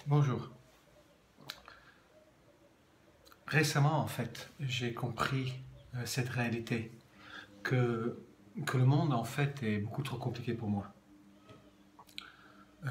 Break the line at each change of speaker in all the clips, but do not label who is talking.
Bonjour. Récemment, en fait, j'ai compris cette réalité, que, que le monde, en fait, est beaucoup trop compliqué pour moi. Euh,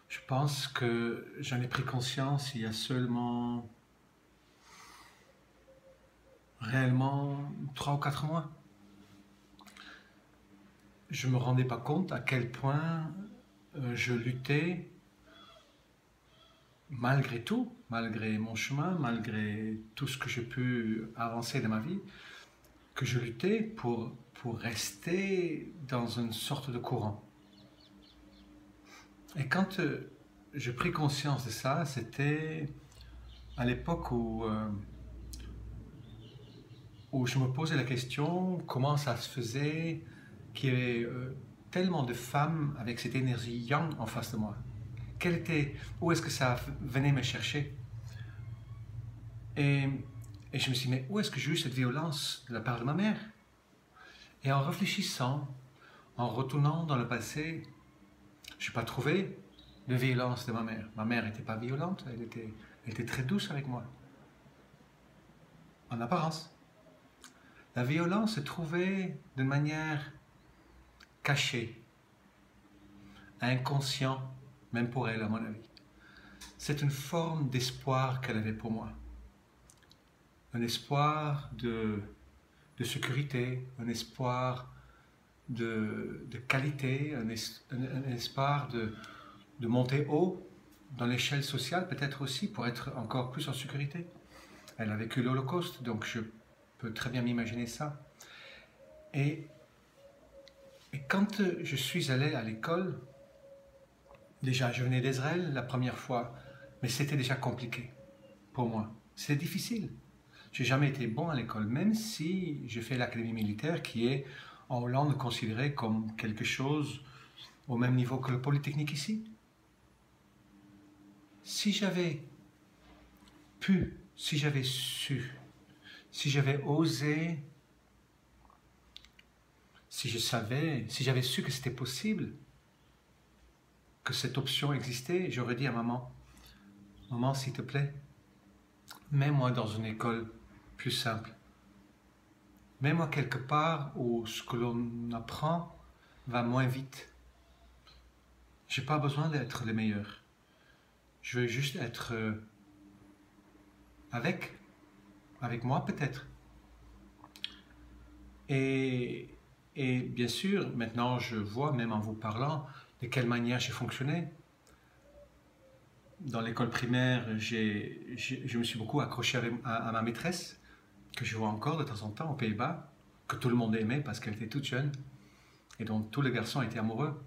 je pense que j'en ai pris conscience il y a seulement, réellement, 3 ou 4 mois. Je ne me rendais pas compte à quel point je luttais, malgré tout, malgré mon chemin, malgré tout ce que j'ai pu avancer dans ma vie, que je luttais pour rester dans une sorte de courant. Et quand j'ai pris conscience de ça, c'était à l'époque où je me posais la question comment ça se faisait qu'il y avait tellement de femmes avec cette énergie yang en face de moi. Où est-ce que ça venait me chercher? Et, et je me suis dit, mais où est-ce que j'ai eu cette violence de la part de ma mère? Et en réfléchissant, en retournant dans le passé, je n'ai pas trouvé de violence de ma mère. Ma mère n'était pas violente, elle était très douce avec moi, en apparence. La violence se trouvait d'une manière cachée, inconsciente, même pour elle, à mon avis. C'est une forme d'espoir qu'elle avait pour moi. Un espoir de sécurité, un espoir de qualité, un espoir de monter haut dans l'échelle sociale, peut-être aussi, pour être encore plus en sécurité. Elle a vécu l'Holocauste, donc je peux très bien m'imaginer ça. Et quand je suis allé à l'école, déjà je venais d'Israël la première fois, mais c'était déjà compliqué pour moi. C'est difficile. Je n'ai jamais été bon à l'école, même si j'ai fait l'académie militaire qui est en Hollande considérée comme quelque chose au même niveau que le Polytechnique ici. Si j'avais pu, si j'avais su, si j'avais osé, si je savais, si j'avais su que c'était possible, que cette option existait, j'aurais dit à maman, maman, s'il te plaît, mets-moi dans une école plus simple. Mets-moi quelque part où ce que l'on apprend va moins vite. Je n'ai pas besoin d'être le meilleur. Je veux juste être avec moi peut-être. Et bien sûr, maintenant je vois, même en vous parlant, de quelle manière j'ai fonctionné. Dans l'école primaire, je me suis beaucoup accroché à ma maîtresse, que je vois encore de temps en temps aux Pays-Bas, que tout le monde aimait parce qu'elle était toute jeune, et dont tous les garçons étaient amoureux,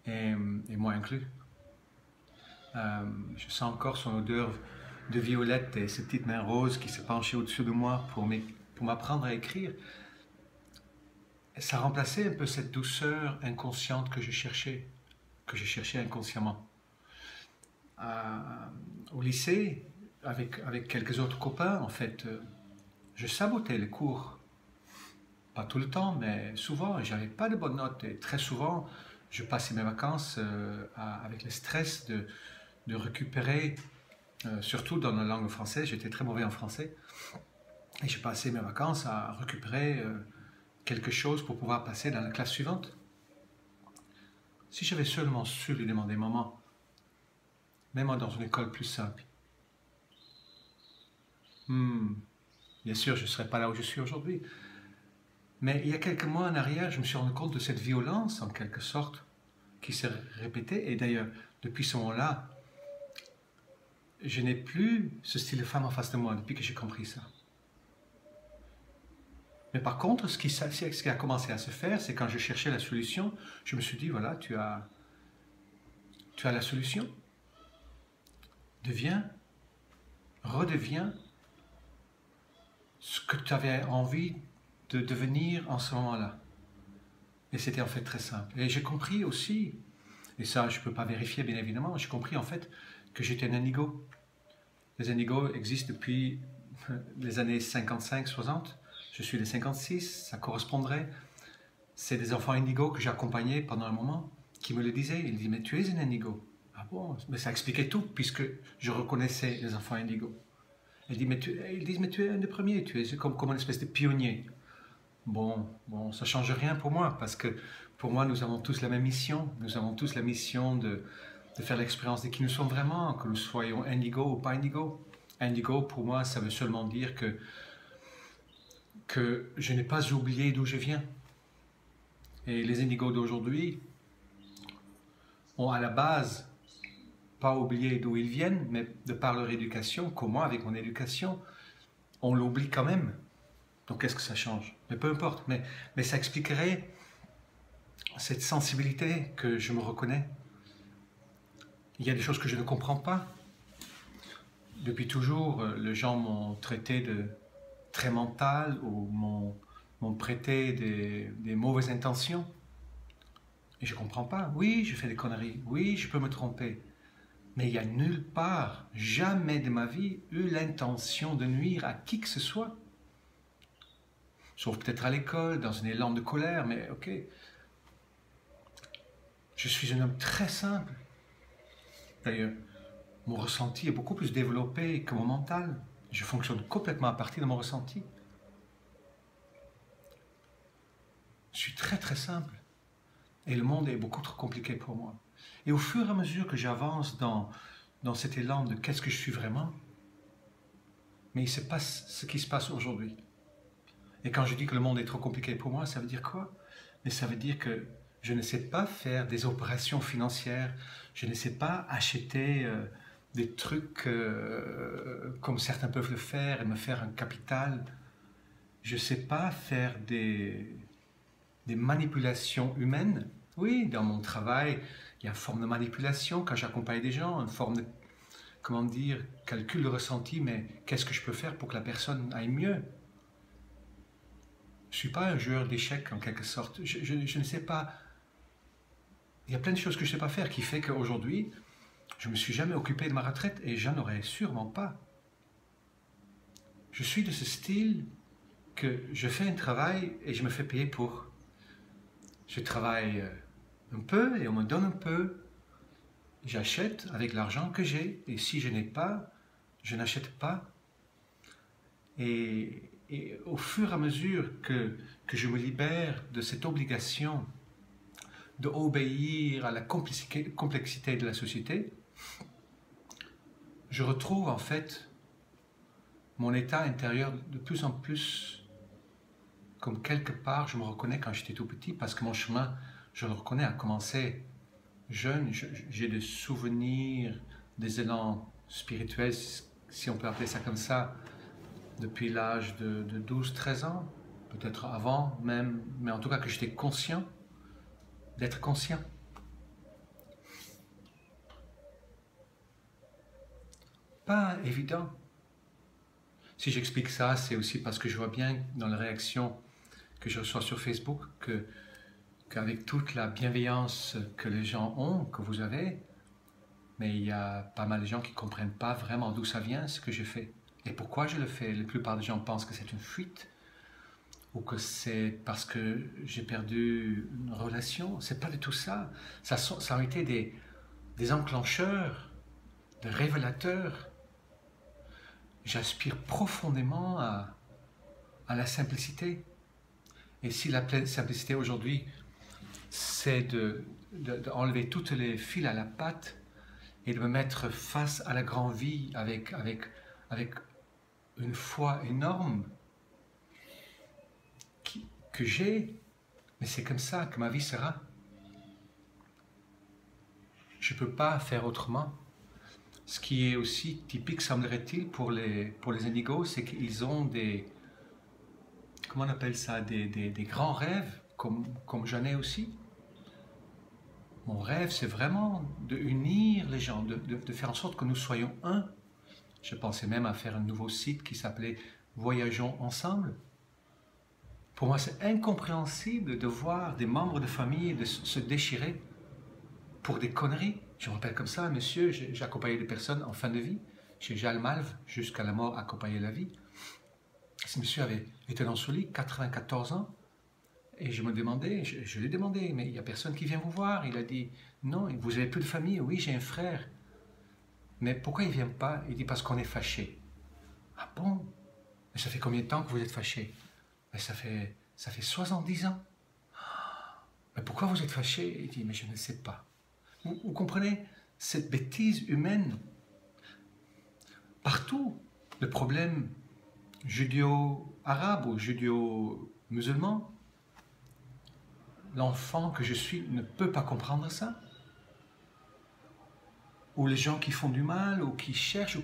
et moi inclus. Je sens encore son odeur de violette et ses petites mains roses qui se penchaient au-dessus de moi pour m'apprendre à écrire. Et ça remplaçait un peu cette douceur inconsciente que je cherchais inconsciemment. Au lycée, avec quelques autres copains, en fait, je sabotais les cours. Pas tout le temps, mais souvent, j'avais pas de bonnes notes. Et très souvent, je passais mes vacances avec le stress de récupérer, surtout dans la langue française, j'étais très mauvais en français. Et je passais mes vacances à récupérer quelque chose pour pouvoir passer dans la classe suivante. Si j'avais seulement su lui demander, maman, mets-moi dans une école plus simple. Bien sûr, je ne serais pas là où je suis aujourd'hui. Mais il y a quelques mois en arrière, je me suis rendu compte de cette violence, en quelque sorte, qui s'est répétée. Et d'ailleurs, depuis ce moment-là, je n'ai plus ce style de femme en face de moi, depuis que j'ai compris ça. Mais par contre, ce qui a commencé à se faire, c'est quand je cherchais la solution, je me suis dit, voilà, tu as la solution. Redeviens ce que tu avais envie de devenir en ce moment-là. Et c'était en fait très simple. Et j'ai compris aussi, et ça je ne peux pas vérifier bien évidemment, j'ai compris en fait que j'étais un indigo. Les indigos existent depuis les années 55-60. Je suis de 56, ça correspondrait. C'est des enfants indigos que j'ai accompagnés pendant un moment qui me le disaient. Ils disaient, mais tu es un indigo. Ah Ah bon? Mais ça expliquait tout, puisque je reconnaissais les enfants indigos. Ils disent, mais tu es un des premiers, tu es comme une espèce de pionnier. Bon, ça ne change rien pour moi, parce que pour moi, nous avons tous la même mission. Nous avons tous la mission de faire l'expérience de qui nous sommes vraiment, que nous soyons indigo ou pas indigo. Indigo, pour moi, ça veut seulement dire que je n'ai pas oublié d'où je viens. Et les indigos d'aujourd'hui ont à la base pas oublié d'où ils viennent, mais de par leur éducation, comme moi avec mon éducation, on l'oublie quand même. Donc qu'est-ce que ça change? Mais peu importe, mais ça expliquerait cette sensibilité que je me reconnais. Il y a des choses que je ne comprends pas. Depuis toujours, les gens m'ont traité de très mental ou m'ont prêté des mauvaises intentions. Et je ne comprends pas. Oui, je fais des conneries. Oui, je peux me tromper. Mais il n'y a nulle part, jamais de ma vie, eu l'intention de nuire à qui que ce soit. Sauf peut-être à l'école, dans un élan de colère, mais ok. Je suis un homme très simple. D'ailleurs, mon ressenti est beaucoup plus développé que mon mental. Je fonctionne complètement à partir de mon ressenti. Je suis très très simple. Et le monde est beaucoup trop compliqué pour moi. Et au fur et à mesure que j'avance dans cet élan de qu'est-ce que je suis vraiment, mais il se passe ce qui se passe aujourd'hui. Et quand je dis que le monde est trop compliqué pour moi, ça veut dire quoi? Mais ça veut dire que je ne sais pas faire des opérations financières, je ne sais pas acheter des trucs comme certains peuvent le faire et me faire un capital. Je ne sais pas faire des manipulations humaines. Oui, dans mon travail, il y a une forme de manipulation quand j'accompagne des gens, une forme de, comment dire, calcul de ressenti, mais qu'est-ce que je peux faire pour que la personne aille mieux? Je ne suis pas un joueur d'échecs en quelque sorte. Je ne sais pas. Il y a plein de choses que je ne sais pas faire qui fait qu'aujourd'hui, je ne me suis jamais occupé de ma retraite et j'en aurais sûrement pas. Je suis de ce style que je fais un travail et je me fais payer pour. Je travaille un peu et on me donne un peu. J'achète avec l'argent que j'ai et si je n'ai pas, je n'achète pas. Et au fur et à mesure que je me libère de cette obligation d'obéir à la complexité de la société, je retrouve en fait mon état intérieur de plus en plus comme quelque part je me reconnais quand j'étais tout petit parce que mon chemin, je le reconnais, a commencé jeune. J'ai des souvenirs, des élans spirituels, si on peut appeler ça comme ça, depuis l'âge de 12-13 ans, peut-être avant même, mais en tout cas que j'étais conscient, d'être conscient. Pas évident. Si j'explique ça, c'est aussi parce que je vois bien dans les réactions que je reçois sur Facebook qu'avec toute la bienveillance que les gens ont, que vous avez, mais il y a pas mal de gens qui ne comprennent pas vraiment d'où ça vient, ce que je fais. Et pourquoi je le fais? La plupart des gens pensent que c'est une fuite, ou que c'est parce que j'ai perdu une relation. C'est pas du tout ça. Ça a été des enclencheurs, des révélateurs. J'aspire profondément à la simplicité. Et si la simplicité aujourd'hui, c'est d'enlever toutes les fils à la patte et de me mettre face à la grande vie avec une foi énorme que j'ai, mais c'est comme ça que ma vie sera. Je ne peux pas faire autrement. Ce qui est aussi typique, semblerait-il, pour les indigos, c'est qu'ils ont des, comment on appelle ça, des grands rêves, comme j'en ai aussi. Mon rêve, c'est vraiment de unir les gens, de faire en sorte que nous soyons un. Je pensais même à faire un nouveau site qui s'appelait Voyageons ensemble. Pour moi, c'est incompréhensible de voir des membres de famille se déchirer pour des conneries. Je me rappelle comme ça, monsieur, j'ai accompagné des personnes en fin de vie, chez Jeanne Malve, jusqu'à la mort, accompagné la vie. Ce monsieur était dans son lit, 94 ans, Et je me demandais, je lui ai demandé, mais il n'y a personne qui vient vous voir. Il a dit, non, vous avez plus de famille. Oui, j'ai un frère. Mais pourquoi il ne vient pas? Il dit, parce qu'on est fâché. Ah bon? Mais ça fait combien de temps que vous êtes fâché? Mais ça fait 70 ans. Mais pourquoi vous êtes fâché? Il dit, mais je ne sais pas. Vous comprenez cette bêtise humaine? Partout, le problème judéo-arabe ou judéo-musulman, l'enfant que je suis ne peut pas comprendre ça. Ou les gens qui font du mal, ou qui cherchent, ou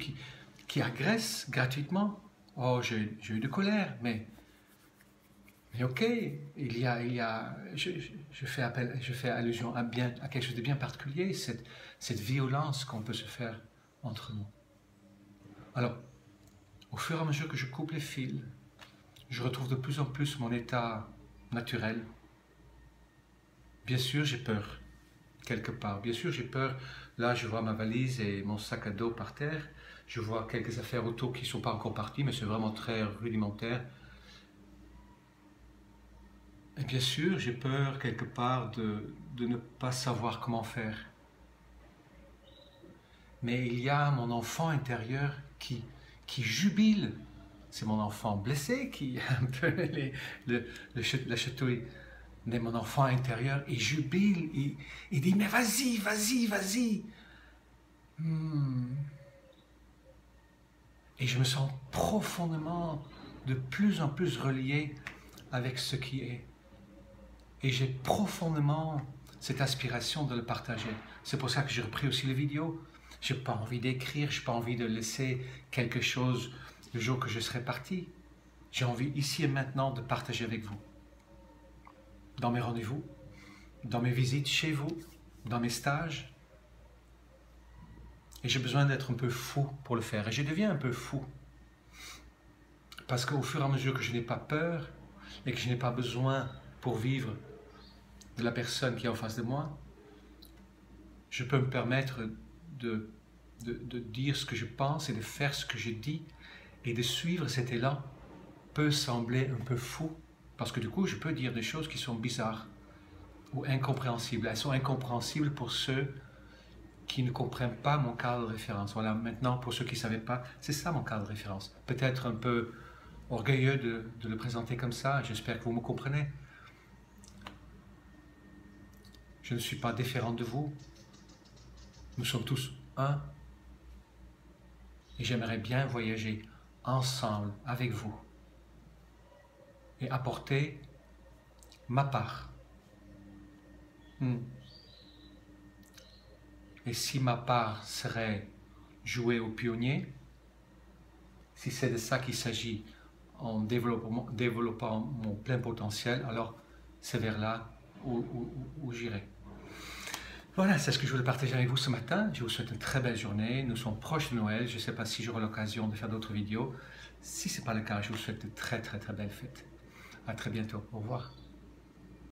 qui agressent gratuitement. Oh, j'ai eu de colère, mais ok, je fais allusion à quelque chose de bien particulier, cette violence qu'on peut se faire entre nous. Alors, au fur et à mesure que je coupe les fils, je retrouve de plus en plus mon état naturel. Bien sûr, j'ai peur, quelque part. Bien sûr, j'ai peur. Là, je vois ma valise et mon sac à dos par terre. Je vois quelques affaires autour qui ne sont pas encore parties, mais c'est vraiment très rudimentaire. Et bien sûr, j'ai peur quelque part de ne pas savoir comment faire. Mais il y a mon enfant intérieur qui jubile. C'est mon enfant blessé qui a un peu la chatouille. Mais mon enfant intérieur, il jubile, il dit, mais vas-y, vas-y, vas-y. Et je me sens profondément, de plus en plus relié avec ce qui est. Et j'ai profondément cette aspiration de le partager. C'est pour ça que j'ai repris aussi les vidéos. Je n'ai pas envie d'écrire, je n'ai pas envie de laisser quelque chose le jour que je serai parti. J'ai envie ici et maintenant de partager avec vous. Dans mes rendez-vous, dans mes visites chez vous, dans mes stages. Et j'ai besoin d'être un peu fou pour le faire. Et je deviens un peu fou. Parce qu'au fur et à mesure que je n'ai pas peur et que je n'ai pas besoin pour vivre de la personne qui est en face de moi, je peux me permettre de dire ce que je pense et de faire ce que je dis, et de suivre cet élan peut sembler un peu fou, parce que du coup je peux dire des choses qui sont bizarres ou incompréhensibles. Elles sont incompréhensibles pour ceux qui ne comprennent pas mon cadre de référence. Voilà, maintenant pour ceux qui ne savaient pas, c'est ça mon cadre de référence. Peut-être un peu orgueilleux de le présenter comme ça, j'espère que vous me comprenez. Je ne suis pas différent de vous. Nous sommes tous un. Et j'aimerais bien voyager ensemble avec vous et apporter ma part. Et si ma part serait jouer au pionnier, si c'est de ça qu'il s'agit en développant mon plein potentiel, alors c'est vers là où j'irai. Voilà, c'est ce que je voulais partager avec vous ce matin. Je vous souhaite une très belle journée. Nous sommes proches de Noël. Je ne sais pas si j'aurai l'occasion de faire d'autres vidéos. Si ce n'est pas le cas, je vous souhaite de très belles fêtes. À très bientôt. Au revoir.